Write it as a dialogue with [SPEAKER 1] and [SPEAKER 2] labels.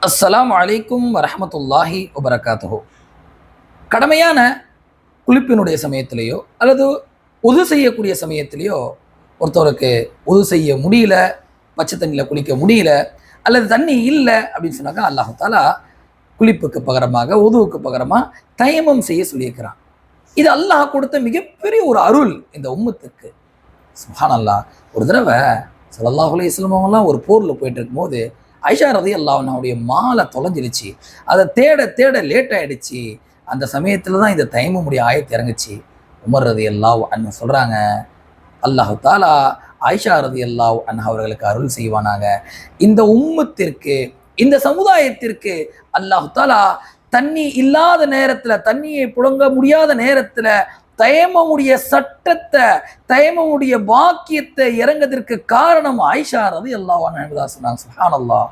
[SPEAKER 1] அஸ்ஸலாமு அலைக்கும் வரஹமத்துல்லாஹி வபரகாத்துஹு. கடமையான குளிப்பினுடைய சமயத்திலேயோ அல்லது உது செய்யக்கூடிய சமயத்திலேயோ ஒருத்தவருக்கு உது செய்ய முடியல, பச்சை தண்ணியில் குளிக்க முடியல, அல்லது தண்ணி இல்லை அப்படின்னு சொன்னாக்கா அல்லாஹு தாலா குளிப்புக்கு பகரமாக உதுவுக்கு பகரமாக தயமம் செய்ய சொல்லியிருக்கிறான். இது அல்லாஹ் கொடுத்த மிகப்பெரிய ஒரு அருள் இந்த உம்மத்துக்கு. சுப்ஹானல்லாஹ். ஒரு தடவை ஸல்லல்லாஹு அலைஹி வஸல்லம் ஒரு போரில் போயிட்டு இருக்கும்போது ஆயிஷா ரலியல்லாஹு அன்ஹாவுடைய மாலை தொலைஞ்சிருச்சு. அதை தேட தேட லேட் ஆயிடுச்சு. அந்த சமயத்தில் தான் இந்த தயமமுடைய ஆயத்து இறங்குச்சு. உமர் ரலியல்லாஹு அன்ஹு சொல்கிறாங்க, அல்லாஹு தாலா ஆயிஷா ரலியல்லாஹு அன்ஹா அவர்களுக்கு அருள் செய்வானாங்க. இந்த உம்மத்திற்கு, இந்த சமுதாயத்திற்கு அல்லாஹு தாலா தண்ணி இல்லாத நேரத்தில், தண்ணியை புழங்க முடியாத நேரத்தில் தயமமுடைய சட்டத்தை, தயமமுடைய பாக்கியத்தை இறங்குவதற்கு காரணம் ஆயிஷா ரலியல்லாஹு அன்ஹா சொன்னாங்க. சுப்ஹானல்லாஹ்.